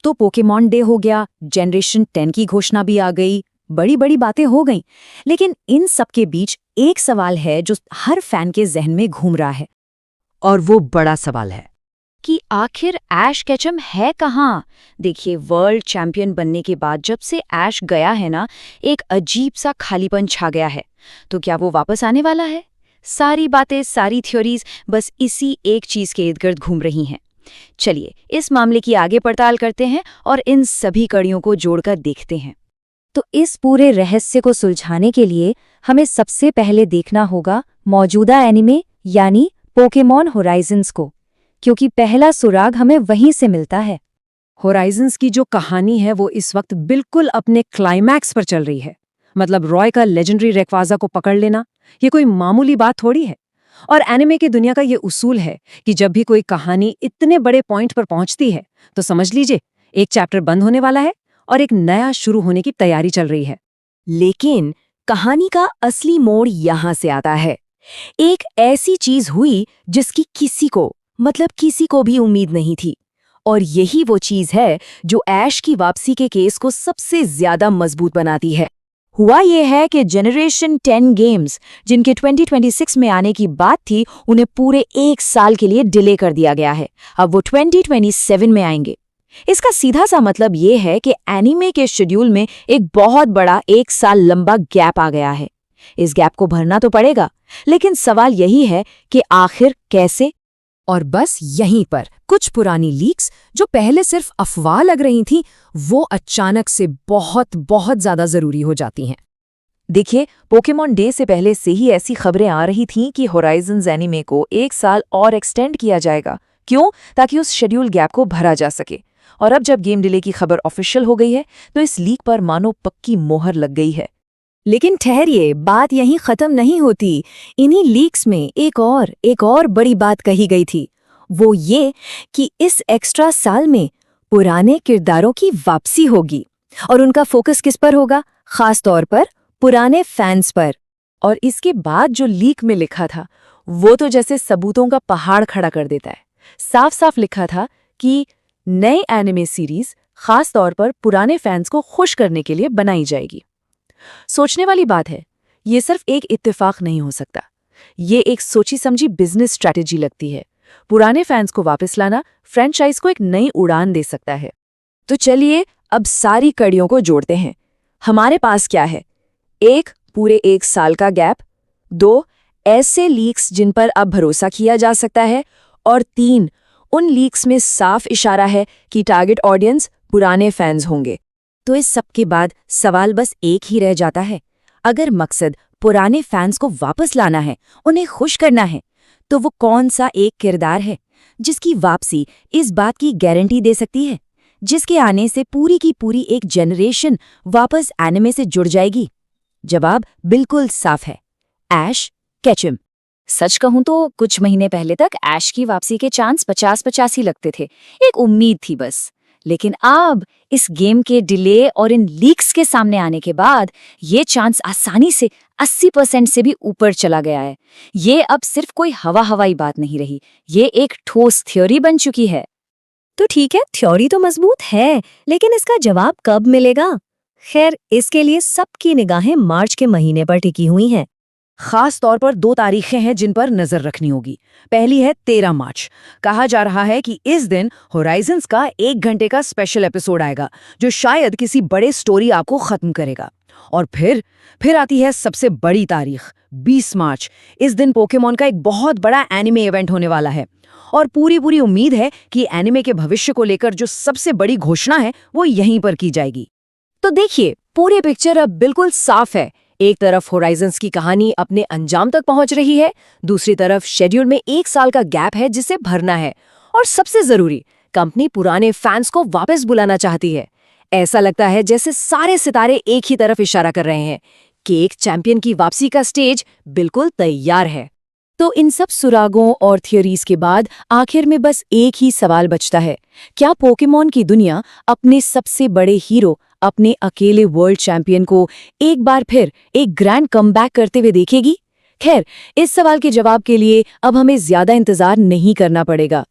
तो Pokemon day हो गया, जनरेशन 10 की घोषणा भी आ गई, बड़ी बड़ी बातें हो गईं। लेकिन इन सब के बीच एक सवाल है जो हर फैन के जहन में घूम रहा है। और वो बड़ा सवाल है कि आखिर ऐश केचम है कहाँ? देखिए, वर्ल्ड चैंपियन बनने के बाद जब से ऐश गया है ना, एक अजीब सा खालीपन छा गया है। तो क्या वो वापस आने वाला है? सारी बातें, सारी थ्योरीज बस इसी एक चीज के इर्द-गिर्द घूम रही हैं। चलिए इस मामले की आगे पड़ताल करते हैं और इन सभी कड़ियों को जोड़कर देखते हैं। तो इस पूरे रहस्य को सुलझाने के लिए हमें सबसे पहले देखना होगा मौजूदा एनिमे यानी पोकेमॉन होराइजन्स को, क्योंकि पहला सुराग हमें वहीं से मिलता है। होराइजन्स की जो कहानी है वो इस वक्त बिल्कुल अपने क्लाइमैक्स पर चल रही है। मतलब रॉय का लेजेंडरी रेक्वाजा को पकड़ लेना ये कोई मामूली बात थोड़ी है। और एनिमे की दुनिया का ये उसूल है कि जब भी कोई कहानी इतने बड़े पॉइंट पर पहुंचती है तो समझ लीजिए एक चैप्टर बंद होने वाला है और एक नया शुरू होने की तैयारी चल रही है। लेकिन कहानी का असली मोड़ यहां से आता है। एक ऐसी चीज हुई जिसकी किसी को भी उम्मीद नहीं थी। और यही वो चीज है जो ऐश की वापसी के केस को सबसे ज्यादा मजबूत बनाती है। हुआ ये है कि जनरेशन 10 गेम्स जिनके 2026 में आने की बात थी, उन्हें पूरे 1 साल के लिए डिले कर दिया गया है। अब वो 2027 में आएंगे। इसका सीधा सा मतलब ये है कि एनीमे के शेड्यूल में एक बहुत बड़ा 1 साल लंबा गैप आ गया है। इस गैप को भरना तो पड़ेगा, लेकिन सवाल यही है कि आखिर कैसे? और बस यहीं पर कुछ पुरानी लीक्स जो पहले सिर्फ अफवाह लग रही थीं, वो अचानक से बहुत बहुत ज्यादा जरूरी हो जाती हैं। देखिए, पोकेमॉन डे से पहले से ही ऐसी खबरें आ रही थीं कि होराइजन्स एनीमे को 1 साल और एक्सटेंड किया जाएगा। क्यों? ताकि उस शेड्यूल गैप को भरा जा सके। और अब जब गेम डिले की खबर ऑफिशियल हो गई है तो इस लीक पर मानो पक्की मोहर लग गई है। लेकिन ठहरिए, बात यहीं खत्म नहीं होती। इन्हीं लीक्स में एक और बड़ी बात कही गई थी। वो ये कि इस एक्स्ट्रा साल में पुराने किरदारों की वापसी होगी। और उनका फोकस किस पर होगा? खास तौर पर पुराने फैंस पर। और इसके बाद जो लीक में लिखा था वो तो जैसे सबूतों का पहाड़ खड़ा कर देता है। साफ साफ लिखा था कि नए एनिमे सीरीज खास तौर पर पुराने फैंस को खुश करने के लिए बनाई जाएगी। सोचने वाली बात है, ये सिर्फ एक इत्तेफाक नहीं हो सकता। ये एक सोची समझी बिजनेस स्ट्रैटेजी लगती है। पुराने फैंस को वापस लाना फ्रेंचाइज को एक नई उड़ान दे सकता है। तो चलिए अब सारी कड़ियों को जोड़ते हैं। हमारे पास क्या है? 1 पूरे 1 साल का गैप, 2 ऐसे लीक्स जिन पर अब भरोसा किया जा सकता है, और 3 उन लीक्स में साफ इशारा है कि टारगेट ऑडियंस पुराने फैंस होंगे। तो इस सब के बाद सवाल बस एक ही रह जाता है। अगर मकसद पुराने फैंस को वापस लाना है, उन्हें खुश करना है, तो वो कौन सा एक किरदार है जिसकी वापसी इस बात की गारंटी दे सकती है, जिसके आने से पूरी की पूरी एक जनरेशन वापस एनिमे से जुड़ जाएगी? जवाब बिल्कुल साफ है, ऐश केचम। सच कहूं तो कुछ महीने पहले तक ऐश की वापसी के चांस 50-50 ही लगते थे। एक उम्मीद थी बस। लेकिन अब इस गेम के डिले और इन लीक्स के सामने आने के बाद ये चांस आसानी से 80% से भी ऊपर चला गया है। ये अब सिर्फ कोई हवाई बात नहीं रही, ये एक ठोस थ्योरी बन चुकी है। तो ठीक है, थ्योरी तो मजबूत है, लेकिन इसका जवाब कब मिलेगा? खैर, इसके लिए सबकी निगाहें मार्च के महीने पर टिकी हुई हैं। खास तौर पर 2 तारीखें हैं जिन पर नजर रखनी होगी। पहली है 13 मार्च। कहा जा रहा है कि इस दिन होराइजन्स का 1 घंटे का स्पेशल एपिसोड आएगा जो शायद किसी बड़े स्टोरी आर्क को खत्म करेगा। और फिर आती है सबसे बड़ी तारीख 20 मार्च। इस दिन पोकेमॉन का एक बहुत बड़ा एनिमे इवेंट होने वाला है और पूरी उम्मीद है कि एनिमे के भविष्य को लेकर जो सबसे बड़ी घोषणा है वो यहीं पर की जाएगी। तो देखिए, पूरी पिक्चर अब बिल्कुल साफ है। एक तरफ होराइजन्स की कहानी अपने अंजाम तक पहुंच रही है, दूसरी तरफ शेड्यूल में 1 साल का गैप है जिसे भरना है, और सबसे जरूरी, कंपनी पुराने फैंस को वापस बुलाना चाहती है। ऐसा लगता है जैसे सारे सितारे एक ही तरफ इशारा कर रहे हैं कि एक चैंपियन की वापसी का स्टेज बिल्कुल तैयार है। तो इन सब सुरागों और थियोरीज के बाद आखिर में बस एक ही सवाल बचता है, क्या पोकेमॉन की दुनिया अपने सबसे बड़े हीरो, अपने अकेले वर्ल्ड चैंपियन को एक बार फिर एक ग्रैंड कमबैक करते हुए देखेगी? खैर, इस सवाल के जवाब के लिए अब हमें ज्यादा इंतजार नहीं करना पड़ेगा।